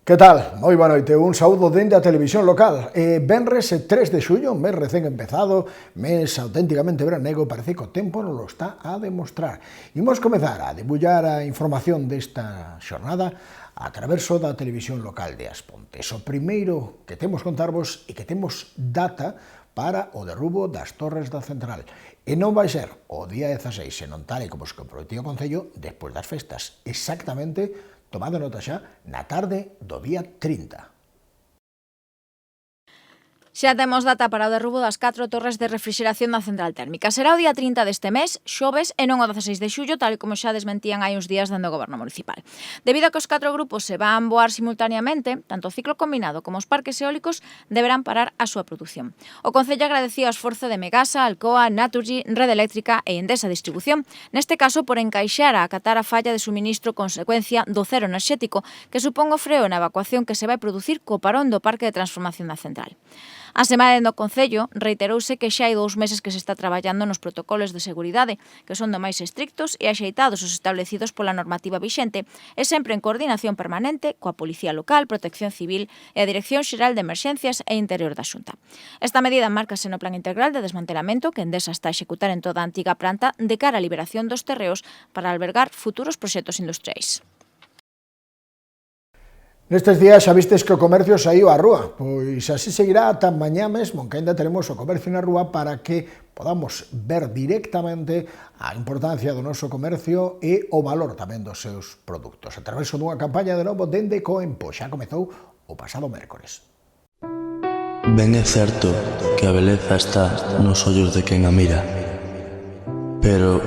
Que tal? Moi boa noite, un saúdo dende a televisión local. Venres 3 de xullo, mes recén empezado, mes auténticamente veranego, parece que o tempo non lo está a demostrar. Imos comezar a debullar a información desta xornada a traverso da televisión local de As Pontes. O primeiro que temos contarvos é que temos data para o derrubo das torres da central. E non vai ser o día 16, senón tal e como se comprometía o Concello, despois das festas, exactamente tomado nota xa, na tarde do día 30. Xa temos data para o derrubo das 4 torres de refrixeración da central térmica. Será o día 30 deste mes, xoves, e non o 16 de xullo, tal e como xa desmentían hai uns días dende o Goberno Municipal. Debido a que os 4 grupos se van voar simultaneamente, tanto o ciclo combinado como os parques eólicos deberán parar a súa produción. O Concello agradecía o esforzo de Megasa, Alcoa, Naturgy, Rede Eléctrica e Endesa Distribución, neste caso por encaixar a acatar a falla de suministro consecuencia do cero enerxético, que supón o freo na evacuación que se vai producir co parón do parque de transformación da central. A semana do Concello reiterouse que xa hai 2 meses que se está traballando nos protocolos de seguridade, que son do máis estrictos e axeitados os establecidos pola normativa vixente, e sempre en coordinación permanente coa Policía Local, Protección Civil e a Dirección Xeral de Emerxencias e Interior da Xunta. Esta medida márcase no Plan Integral de Desmantelamento que Endesa está a executar en toda a antiga planta de cara á liberación dos terreos para albergar futuros proxectos industriais. Nestes días xa vistes que o comercio saíu á rúa, pois así seguirá ata mañá mesmo, que ainda teremos o comercio na rúa para que podamos ver directamente a importancia do noso comercio e o valor tamén dos seus produtos. A través dunha campaña de novo dende Coempo, xa comezou o pasado mércores. Ben é certo que a beleza está nos ollos de quen a mira, pero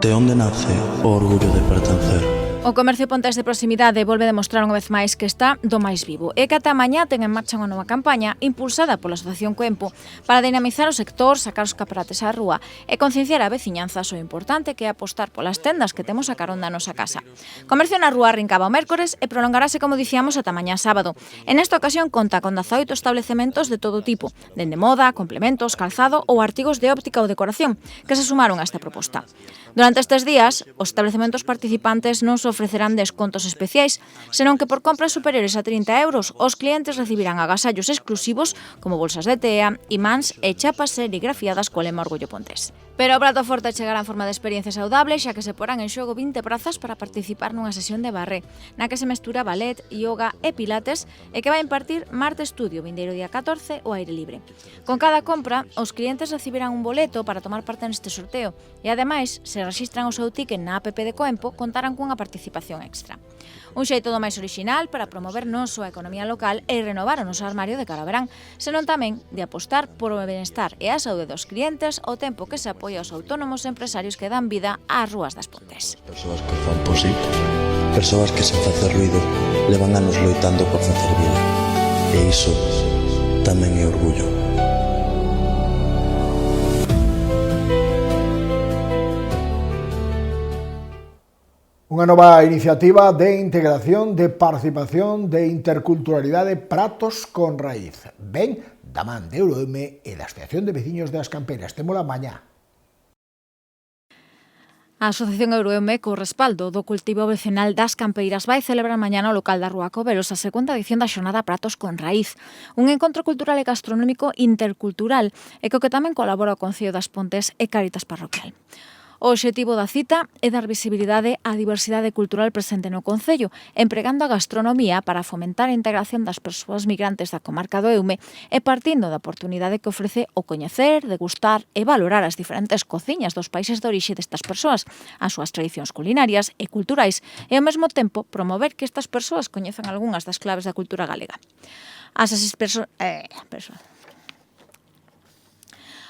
de onde nace o orgullo de pertencer? O comercio pontés de proximidade volve demostrar unha vez máis que está do máis vivo e que ata mañá ten en marcha unha nova campaña impulsada pola Asociación Coempo para dinamizar o sector, sacar os caparates á rúa e concienciar a veciñanza sobre o importante que é apostar polas tendas que temos a carón da nosa casa. Comercio na rúa arrincaba o mércores e prolongarase, como dicíamos, ata mañá sábado. En esta ocasión conta con 18 establecementos de todo tipo, dende moda, complementos, calzado ou artigos de óptica ou decoración, que se sumaron a esta proposta. Durante estes días, os establecementos participantes non só ofrecerán descontos especiais, senón que por compras superiores a 30 euros os clientes recibirán agasallos exclusivos como bolsas de tea, imáns e chapas serigrafiadas co lema Orgullo Pontés. Pero o prato forte chegará en forma de experiencia saudable, xa que se porán en xogo 20 prazas para participar nunha sesión de barré, na que se mestura ballet, yoga e pilates e que vai impartir Marte Estudio, vindeiro día 14, ao aire libre. Con cada compra, os clientes recibirán un boleto para tomar parte neste sorteo e, ademais, se rexistran o seu ticket na app de Coempo, contarán cunha participación extra. Un xeito do máis orixinal para promover non só a economía local e renovar o noso armario de cara a verán, senón tamén de apostar por o benestar e a saúde dos clientes ao tempo que se apoia aos autónomos empresarios que dan vida ás rúas das Pontes. Persoas que fan posible, persoas que sen facer ruido levan anos loitando por facer vida. E iso tamén é orgullo. Unha nova iniciativa de integración, de participación, de interculturalidade, pratos con raíz. Ben da man de Euroeme e da Asociación de Veciños das Camperas. Témola mañá. A Asociación Euroeme, co respaldo do cultivo vecinal das Campeiras, vai celebrar mañá no local da Rúa Cobelos a segunda edición da xornada Pratos con Raíz, un encontro cultural e gastronómico intercultural e co que tamén colabora o Concello das Pontes e Cáritas Parroquial. O obxectivo da cita é dar visibilidade á diversidade cultural presente no Concello, empregando a gastronomía para fomentar a integración das persoas migrantes da comarca do Eume e partindo da oportunidade que ofrece o coñecer, degustar e valorar as diferentes cociñas dos países de orixe destas persoas, as súas tradicións culinarias e culturais e ao mesmo tempo promover que estas persoas coñezan algunhas das claves da cultura galega.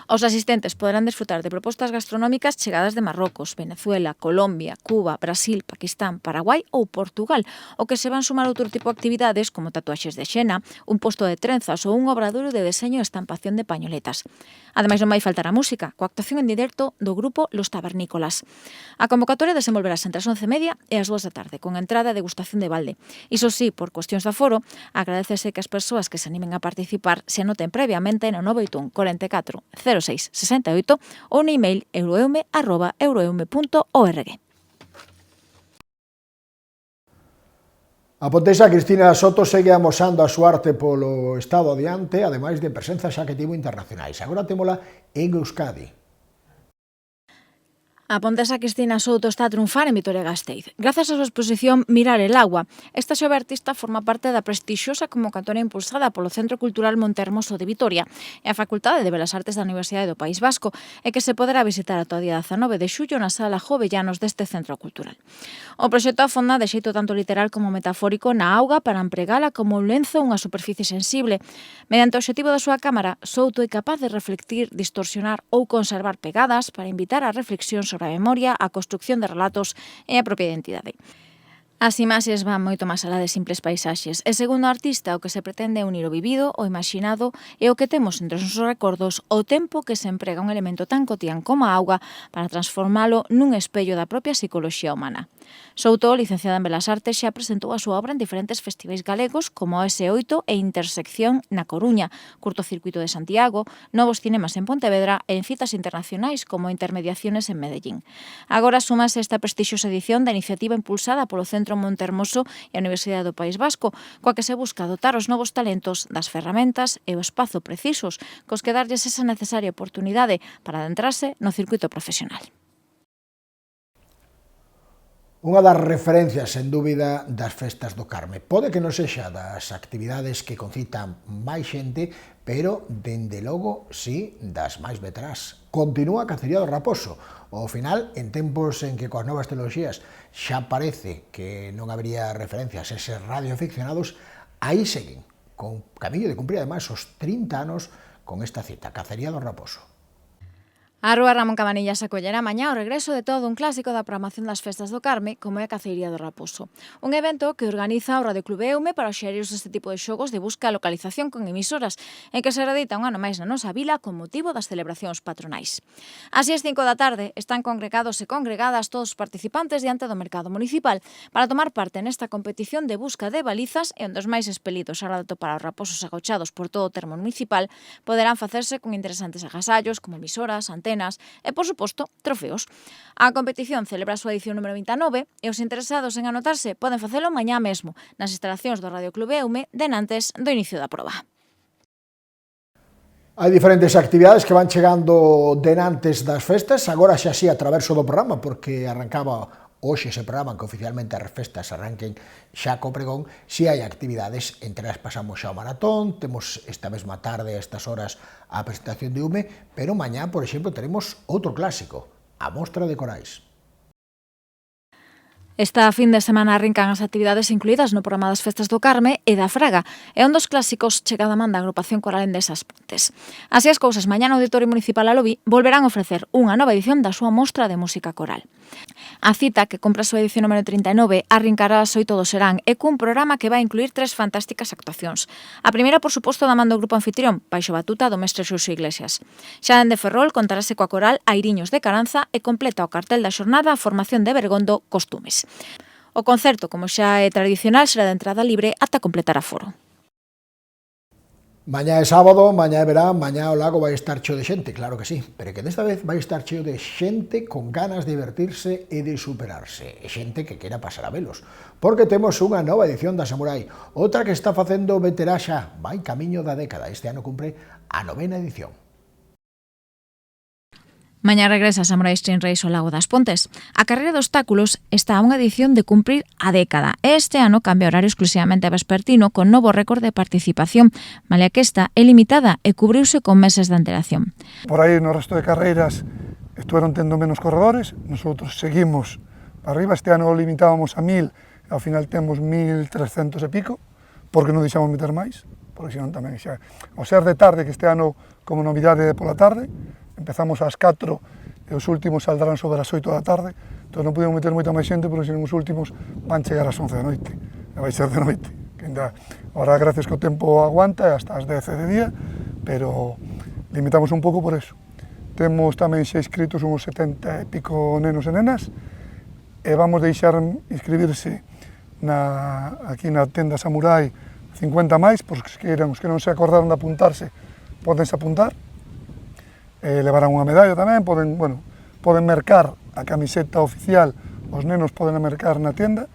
Os asistentes poderán desfrutar de propostas gastronómicas chegadas de Marrocos, Venezuela, Colombia, Cuba, Brasil, Paquistán, Paraguai ou Portugal, o que se van sumar outro tipo de actividades como tatuaxes de xena, un posto de trenzas ou un obradoiro de deseño e estampación de pañoletas. Ademais, non vai faltar a música, coa actuación en directo do grupo Los Tabernícolas. A convocatoria desenvolverase entre as 11:30 e as 2 da tarde, con entrada e degustación de balde. Iso sí, por cuestións de aforo, agradecese que as persoas que se animen a participar se anoten previamente no 981 44 06 68 ou no email euroeume@euroeume.org. A pontesa Cristina Soto segue amosando a súa arte polo estado adiante, ademais de presenza xa que tivo internacionais. Agora témola en Euskadi. A pontesa Cristina Souto está a triunfar en Vitoria-Gasteiz. Grazas a súa exposición Mirar el agua, esta xove artista forma parte da prestixiosa convocatoria impulsada polo Centro Cultural Montehermoso de Vitoria e a Facultade de Belas Artes da Universidade do País Vasco e que se poderá visitar ata o día 19 de xullo na Sala Jovellanos deste centro cultural. O proxecto afonda de xeito tanto literal como metafórico na auga para empregala como un lenzo unha superficie sensible. Mediante o obxectivo da súa cámara, Souto é capaz de reflectir, distorsionar ou conservar pegadas para invitar a reflexión sobre a memoria, a construcción de relatos e a propia identidade. As imaxes van moito máis alá de simples paisaxes e, segundo o artista, o que se pretende é unir o vivido, o imaginado e o que temos entre os nosos recordos o tempo que se emprega un elemento tan cotián como a auga para transformalo nun espello da propia psicoloxía humana. Souto, licenciada en Belas Artes, xa presentou a súa obra en diferentes festivais galegos como o S8 e Intersección na Coruña, Curtocircuito de Santiago, Novos Cinemas en Pontevedra e en citas internacionais como Intermediaciones en Medellín. Agora súmase esta prestixiosa edición da iniciativa impulsada polo Centro Montehermoso e a Universidade do País Vasco, coa que se busca dotar os novos talentos das ferramentas e o espazo precisos cos que darlles esa necesaria oportunidade para adentrarse no circuito profesional. Unha das referencias, sen dúbida, das festas do Carme. Pode que non sexa das actividades que concitan máis xente, pero, dende logo, sí, das máis veterás. Continúa a cacería do raposo. Ao final, en tempos en que coas novas tecnoloxías xa parece que non habría referencias a eses radioaficionados, aí seguen, con camiño de cumprir, ademais, os 30 anos con esta cita, Cacería do Raposo. A Rúa Ramón Cabanillas acollerá mañá o regreso de todo un clásico da programación das festas do Carme, como é a Cacería do Raposo. Un evento que organiza o Radioclub Eume para os xereiros deste tipo de xogos de busca e localización con emisoras, en que se redita un ano máis na nosa vila con motivo das celebracións patronais. Así as 5 da tarde están congregados e congregadas todos os participantes diante do mercado municipal para tomar parte nesta competición de busca de balizas e onde os máis expelidos a hora de topar os raposos agochados por todo o termo municipal poderán facerse con interesantes agasallos como emisoras, antenas e, por suposto, trofeos. A competición celebra a súa edición número 29 e os interesados en anotarse poden facelo mañá mesmo nas instalacións do Radioclub Eume denantes do inicio da proba. Hai diferentes actividades que van chegando denantes das festas, agora xa así a traverso do programa, porque arrancaba hoxe ese programa que oficialmente as festas arranquen xa co pregón. Si hai actividades, entre as pasamos xa o maratón, temos esta mesma tarde, a estas horas, a presentación de Ume, pero mañá, por exemplo, teremos outro clásico, a Mostra de Corais. Esta fin de semana arrincan as actividades incluídas no programa das Festas do Carme e da Fraga, e un dos clásicos chega da man da agrupación coral Endesas Pontes. Así as cousas, mañá no Auditorio Municipal Alobi volverán a ofrecer unha nova edición da súa mostra de música coral. A cita, que compra a súa edición número 39, arrincará ás 8 do serán e cun programa que vai incluir 3 fantásticas actuacións. A primeira, por suposto, da man do grupo anfitrión, baixo batuta do mestre Xuxo Iglesias. Xa dende Ferrol contarase coa coral Airiños de Caranza e completa o cartel da xornada a formación de Bergondo Costumes. O concerto, como xa é tradicional, será de entrada libre ata completar aforo. Mañá é sábado, mañá é verán, mañá o lago vai estar cheo de xente, claro que sí, pero que desta vez vai estar cheo de xente con ganas de divertirse e de superarse, e xente que quera pasar a velos, porque temos unha nova edición da Samurai, outra que está facendo veterá xa, vai camiño da década, este ano cumpre a 9ª edición. Mañá regresa Samurai Stream Race ao Lago das Pontes. A carreira de obstáculos está a unha edición de cumprir a década. Este ano cambia horario exclusivamente a vespertino con novo récord de participación, malia que esta é limitada e cubriuse con meses de antelación. Por aí no resto de carreiras estuveron tendo menos corredores, nosotros seguimos para arriba, este ano limitábamos a 1000 e ao final temos 1300 e pico, porque non deixamos meter máis, porque senón tamén xa... O ser de tarde, que este ano como novidade pola tarde, empezamos ás 4 e os últimos saldrán sobre as 8 da tarde, entón non podemos meter moita máis xente, porque senón os últimos van chegar ás 11 da noite, e vai ser de noite. Que ainda, ahora, gracias que o tempo aguanta, hasta as 10 de día, pero limitamos un pouco por eso. Temos tamén xa inscritos uns 70 e pico nenos e nenas, e vamos deixar inscribirse aquí na tenda Samurai 50 máis, pois que os que non se acordaron de apuntarse, podense apuntar. Levarán unha medalla tamén, poden mercar a camiseta oficial, os nenos poden mercar na tienda,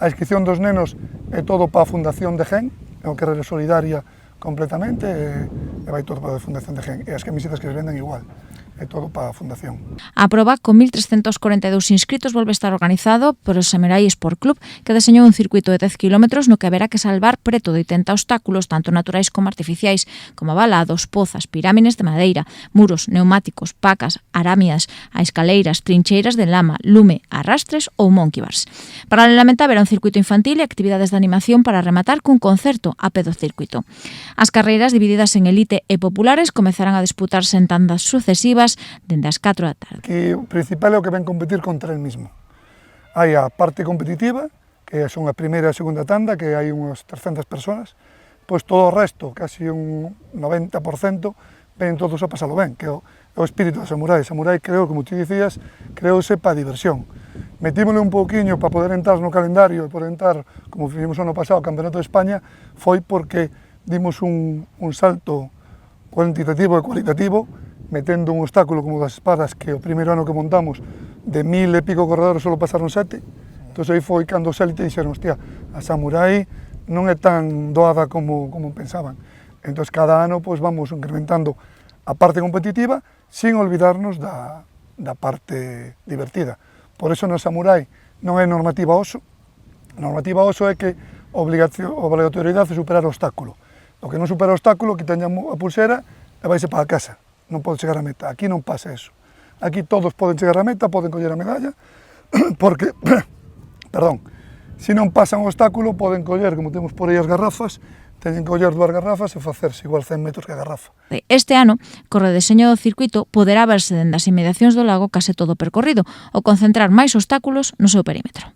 A inscripción dos nenos é todo para a Fundación de Gen, é unha carreira solidaria completamente, e vai todo para a Fundación de Gen, e as camisetas que se venden igual, é todo para a Fundación. A proba, con 1.342 inscritos, volve a estar organizado por o Samurai Sport Club, que deseñou un circuito de 10 km no que haberá que salvar preto de 80 obstáculos, tanto naturais como artificiais, como valados, pozas, pirámides de madeira, muros, neumáticos, pacas, aramias, a escaleiras, trincheiras de lama, lume, arrastres ou monkey bars. Paralelamente haberá un circuito infantil e actividades de animación para rematar cun concerto a pé do circuito. As carreiras, divididas en elite e populares, comezarán a disputarse en tandas sucesivas dende as 4 da tarde. Que o principal é o que ven competir contra el mismo. Hai a parte competitiva, que son a primeira e a segunda tanda, que hai unhas 300 personas, pois todo o resto, casi un 90%, ven todos a pasalo ben, que é o espírito do Samurai. O Samurai creou, como ti dicías, creouse para a diversión. Metímosle un pouquiño para poder entrar no calendario e poder entrar, como fizemos o ano pasado, ao Campeonato de España, foi porque dimos un salto cuantitativo e cualitativo, metendo un obstáculo como das espadas, que o primeiro ano que montamos, de 1000 e pico corredores só pasaron 7, entón aí foi cando os élite dixeron, hostia, a Samurai non é tan doada como pensaban. Entón cada ano pois, vamos incrementando a parte competitiva sin olvidarnos da parte divertida. Por eso na Samurai non é normativa OSO. A normativa OSO é que a obrigatoriedade é superar o obstáculo. O que non supera o obstáculo, quitaña a pulsera e vaise para a casa. Non pode chegar a meta. Aquí non pasa eso. Aquí todos poden chegar a meta, poden coller a medalla, porque, perdón, se non pasan o obstáculo, poden coller, como temos por aí as garrafas, teñen que coller 2 garrafas e facerse igual 100 metros que a garrafa. Este ano, co redeseño do circuito, poderá verse dende as inmediacións do lago case todo percorrido, ou concentrar máis obstáculos no seu perímetro.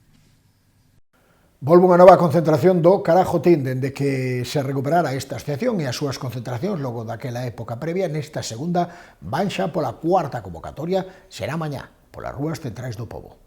Volve unha nova concentración do Carajotín dende que se recuperara esta estación e as súas concentracións logo daquela época previa. Nesta segunda van xa pola cuarta convocatoria, será mañá polas rúas centrais do pobo.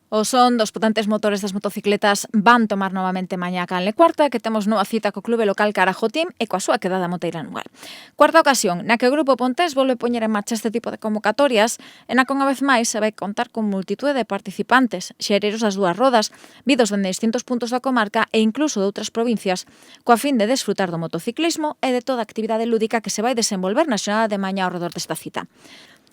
O son dos potentes motores das motocicletas van tomar novamente mañá a canle cuarta, que temos nova cita co clube local Carajotín e coa súa quedada moteira anual. Cuarta ocasión na que o grupo Pontés volve poñer en marcha este tipo de convocatorias e na que unha vez máis se vai contar con multitude de participantes, xereiros das dúas rodas, vidos dende distintos puntos da comarca e incluso de outras provincias, coa fin de desfrutar do motociclismo e de toda a actividade lúdica que se vai desenvolver na xornada de mañá ao redor desta cita.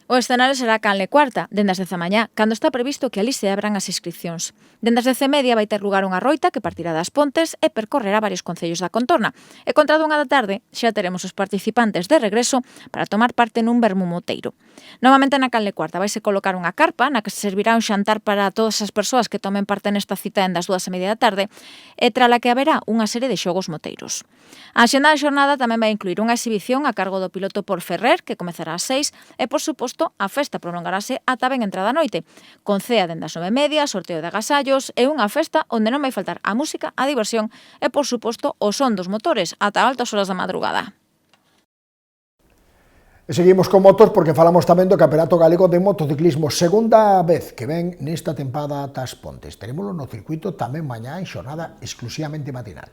O escenario será canle cuarta, dende as 10 da mañá, cando está previsto que ali se abran as inscripcións. Dende as 10:30 vai ter lugar unha roita que partirá das Pontes e percorrerá varios concellos da contorna. E contra 1 da tarde xa teremos os participantes de regreso para tomar parte nun vermú moteiro. Novamente na canle cuarta vaise colocar unha carpa na que se servirá un xantar para todas as persoas que tomen parte nesta cita das 2:30 da tarde e trala que haberá unha serie de xogos moteiros. A xenda da xornada tamén vai incluir unha exhibición a cargo do piloto por Ferrer, que comezará ás 6, e, por suposto, a festa prolongarase ata ben entrada a noite, con cea dende as 9:30, sorteo de agasallos e unha festa onde non vai faltar a música, a diversión e, por suposto, o son dos motores ata altas horas da madrugada. E seguimos con motos porque falamos tamén do Campeonato Galego de Motociclismo, segunda vez que ven nesta tempada ata as Pontes. Terémolo no circuito tamén mañá en xornada exclusivamente matinal.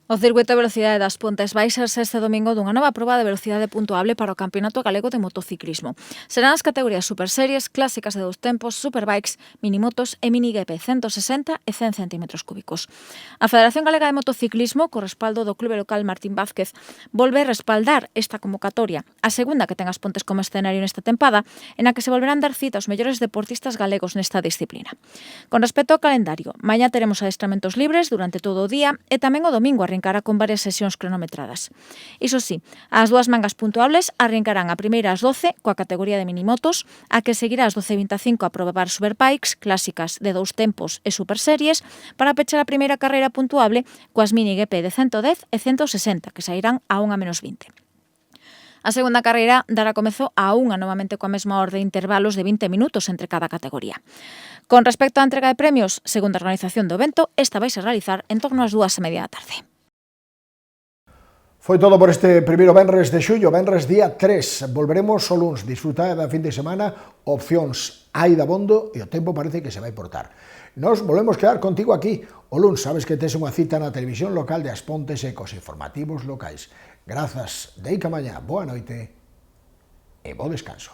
O circuito de velocidade das Pontes vai ser este domingo dunha nova proba de velocidade puntuable para o Campeonato Galego de Motociclismo. Serán as categorías superseries, clásicas de 2 tempos, superbikes, minimotos e minigp 160 e 100 centímetros cúbicos. A Federación Galega de Motociclismo, co respaldo do clube local Martín Vázquez, volve a respaldar esta convocatoria, a segunda que ten as Pontes como escenario nesta tempada, en a que se volverán dar cita aos mellores deportistas galegos nesta disciplina. Con respecto ao calendario, mañá teremos adestramentos libres durante todo o día e tamén o domingo arrincará con varias sesións cronometradas. Iso sí, as dúas mangas puntuables arrincarán a primeira ás 12 coa categoría de minimotos, a que seguirá ás 12:25 a probar superbikes, clásicas de 2 tempos e superseries, para pechar a primeira carreira puntuable coas mini GP de 110 e 160, que sairán a 1:20. A segunda carreira dará comezo a unha novamente coa mesma orde de intervalos de 20 minutos entre cada categoría. Con respecto á entrega de premios, segundo a organización do evento, esta vai se realizar en torno ás 2:30 da tarde. Foi todo por este primeiro venres de xullo, venres día 3. Volveremos o luns, disfrutar da fin de semana, opcións hai dabondo e o tempo parece que se vai portar. Nos volvemos quedar contigo aquí. O luns sabes que tes unha cita na televisión local de As Pontes e cos informativos locais. Grazas, deica mañá, boa noite e bo descanso.